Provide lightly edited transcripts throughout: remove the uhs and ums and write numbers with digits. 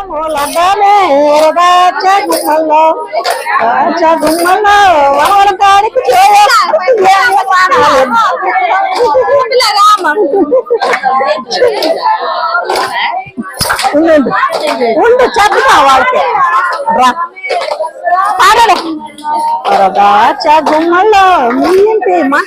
లడ్డానే గుమ్మల్లో గుమ్మల్లో వనవల కాడికి ఉండు చెప్పా వాళ్ళకి పాడలే వరదాచ గుమ్మల్లో మీ ఇంటి మా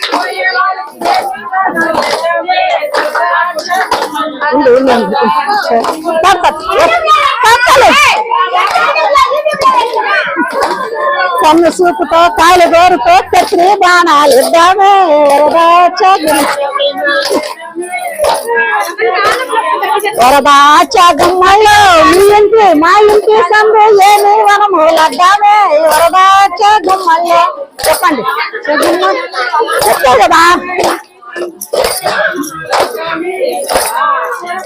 కన్ను సూపుతో కాలు గోరుతో కత్రి బాణాలు ఇద్దామే వరదాచ గుమ్మల్లో మీ ఇంటి మా ఇంటి సందు ఏమి వనము లడ్డామే వరదాచ గుమ్మల్లో చెప్పండి చెప్పే కదా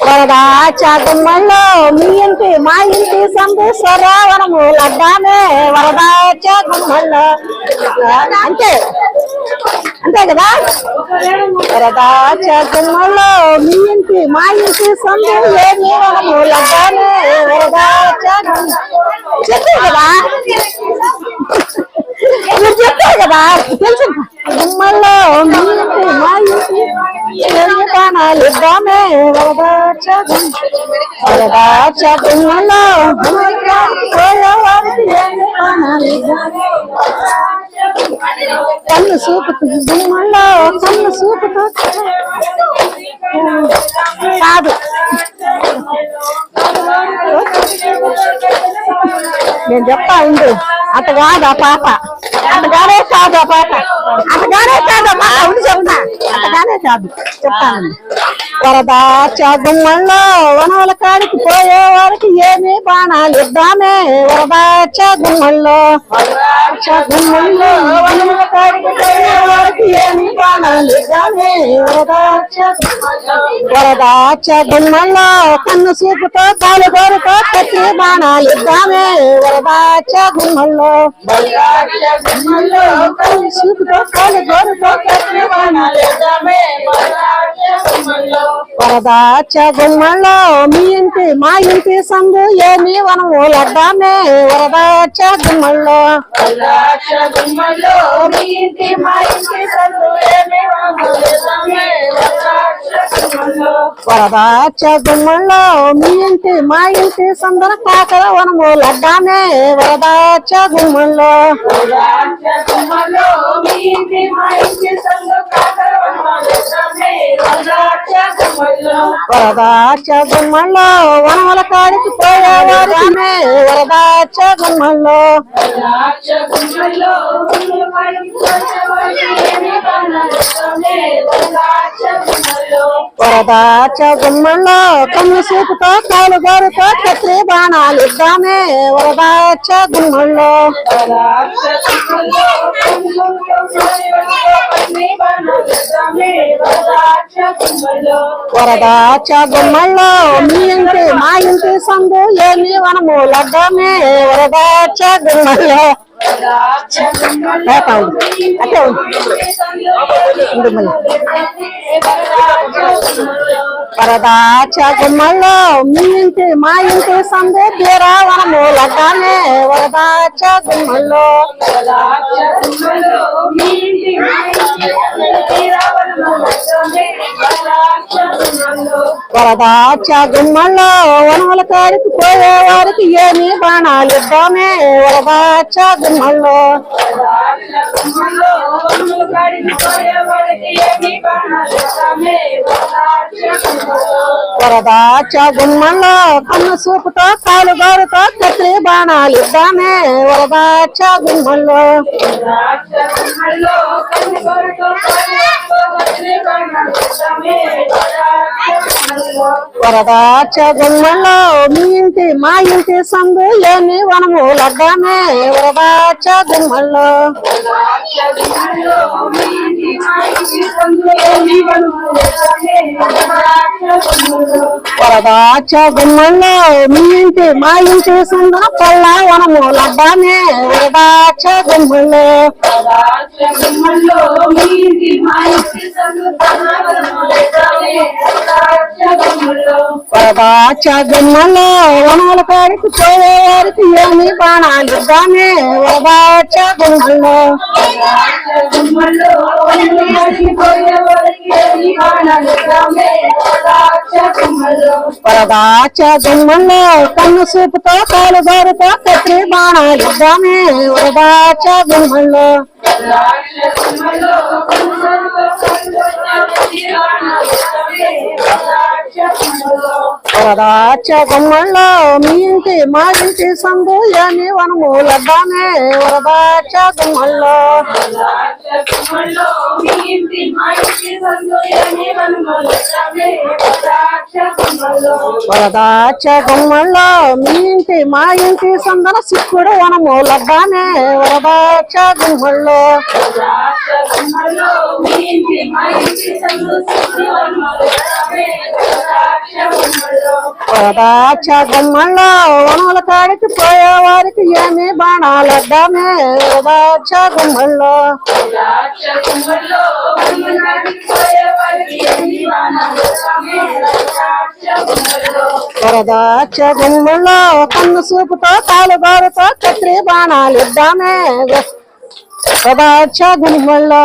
వరదాచ గుమ్మల్లో మీ ఇంటి మా ఇంటి సందు స్వరావనము లడ్డామే వరదాచ గుమ్మల్లో అంతే అంతే కదా వరదాచ గుమ్మల్లో మీ ఇంటి మా ఇంటి సందు ఏమి వనము లడ్డామే వరదాచ చెప్పే కదా మీరు చెప్పారు కదా తెలుసు గుమ్మల్లో మీ ఇంటి మా ఇంటి బాణాలు ఇద్దామే వరదాచ గుమ్మల్లో కన్ను సూపుతూ గుమ్మల్లో కన్ను సూపుతూ కాదు నేను చెప్తా ఉండు అట కాదు ఆ పాప అటగానే కాదు ఆ పాప అటగానే కాదు ఆ పాప ఉండి చెప్తా అటగానే కాదు చెప్తానండి వరదాచ గుమ్మల్లో వనవల కాడికి పోయే వారికి ఏమి బాణాలు ఇద్దామే వరదాచ గుమ్మల్లో గుమ్మల్లో వనవల కాడికి పోయే వారికి ఏమి బాణాలు ఇద్దామే వరదాచ గుమ్మల్లో కన్ను సూపుతో కాలు గోరుతో కత్తి బాణాలు ఇద్దామే వరదాచ గుమ్మల్లో కన్ను సూపుతో కాలు గోరుతో కత్తి బాణాలు ఇద్దామే వరదాచ గుమ్మల్లో మీ ఇంటి మా ఇంటి సందు ఏమి వనము లడ్డామే వరదాచ గుమ్మల్లో వరదాచ గుమ్మల్లో మీ ఇంటి మా ఇంటి సందన కాకర వనము లడ్డామే వరదాచ గుమ్మల్లో వరదాచ గుమ్మల్లో వనముల కాడికి పోయేవారిమే వరదాచ గుమ్మల్లో వరదాచ గుమ్మల్లో కన్ను సూపుతో కాలు గోరుతో కత్రి బాణాలు ఇద్దామే వరదాచ గుమ్మల్లో వరదాచ గుమ్మల్లో మీ ఇంటి మా ఇంటి సందు ఏమి వనము లడ్డామే వరదాచ గుమ్మల్లో వరదాచ గుమ్మల్లో మీ ఇంటి మా ఇంటి సందు తీరా వనము లడ్డామే వరదాచ గుమ్మల్లో వరదాచ గుమ్మల్లో వనముల కాడికి పోయే వారికి ఏమి బాణాలు ఇద్దామే వరదాచ గుమ్మల్లో వరదాచ గుమ్మల్లో కన్ను సూపుతో కాలు గోరుతో కత్రి బాణాలు ఇద్దామే వరదాచ గుమ్మల్లో వరదాచ గుమ్మల్లో మీ ఇంటి మా ఇంటి సందు ఏమి వనము లడ్డామే వరదాచ గుమ్మల్లో వరదాచ గుమ్మల్లో మీ ఇంటి మా ఇంటి సుందర పళ్ళ వనము లబ్బానే వరదాచ గుమ్మల్లో వరదాచ గుమ్మల్లో వనాల కాడికి పోయే వారికి ఏమి బాణాలు ఇద్దామే వరదాచ గుమ్మల్లో వరదాచ గుమ్మల్లో కన్ను చూపుతో కాలు గారుతో కత్రి బాణాలు ఇద్దామే వరదాచ గుమ్మల్లో వరదాచ గుమ్మల్లో మీ ఇంటి మా ఇంటి సందు ఏమి వనము లబ్బానే వరదాచ గుమ్మల్లో వరదాచ గుమ్మల్లో మీ ఇంటి మా ఇంటి సందన సిక్కుడు వనము లబ్బానే వరదాచ గుమ్మల్లో వరదాచ గుమ్మల్లో వనముల కాడికి పోయే వారికి ఏమి బాణాలు అడ్డామే వరదాచ గుమ్మల్లో వరదాచ గుమ్మల్లో కన్ను చూపుతో కాలు గారుతో కత్రి బాణాలు ఇద్దామే వరదాచ గుమ్మల్లో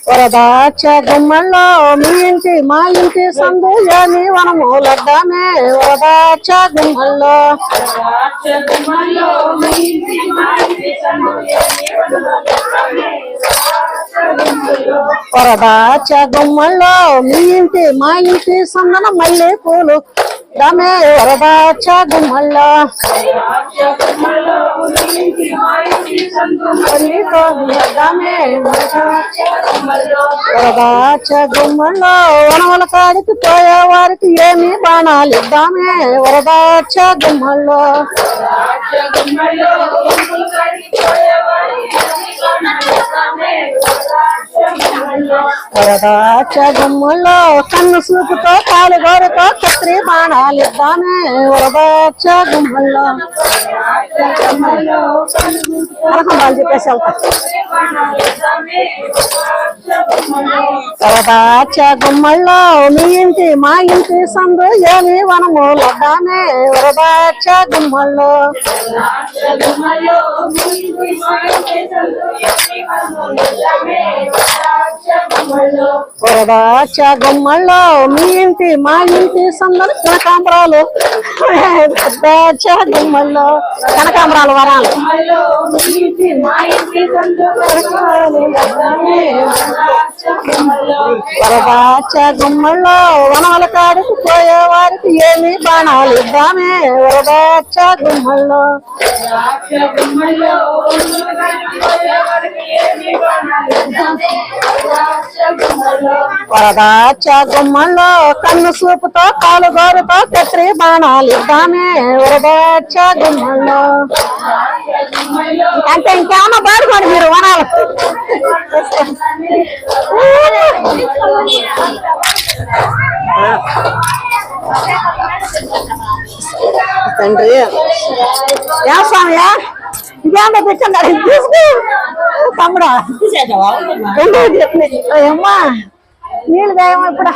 వరదాచ గుమ్మల్లో మీ ఇంటి మా ఇంటి సందు ఏమి వనము లడ్డామే వరదాచ గుమ్మల్లో వరదాచ గుమ్మల్లో మీ ఇంటి మా ఇంటి సందన మల్లె పూలు దమే వరదాచ గుమ్మల్లో వరదాచ గుమ్మల్లో వనముల కాడికి పోయే వారికి ఏమి బాణాలు ఇద్దామే వరదాచ గుమ్మల్లో వరదాచ గుమ్మల్లో కన్ను చూపుతో కాలు గోరుతో కత్రి బాణాలు ఇద్దామే వరదాచ గుమ్మల్లో వాళ్ళు చెప్పేసి వెళ్తా వరదాచ గుమ్మల్లో మీ ఇంటి మా ఇంటి సందు ఏమి వనము లడ్డామే వరదాచ గుమ్మల్లో వరదాచ గుమ్మల్లో మీ ఇంటి మా ఇంటి సందరు కనకాంబరాలు వరదాచ గుమ్మల్లో కనకాంబరాలు వరాలు వరదాచ గుమ్మల్లో వనాల కాడికి పోయే వారికి ఏమి బాణాలు ఇద్దామే వరదాచ గుమ్మల్లో వరదాచ గుమ్మల్లో కన్ను చూపుతో కాలు గోరుతో కత్రి బాణాలు ఇద్దామే వరదాచ గుమ్మల్లో అంటే ఇంకేమన్నా పాడుకోండి మీరు వనాలు తండ్రి యా స్వామియా ఇదేమో తెచ్చండి తీసుకో తమ్ముడా అమ్మా నీళ్ళు గాయమా ఇప్పుడు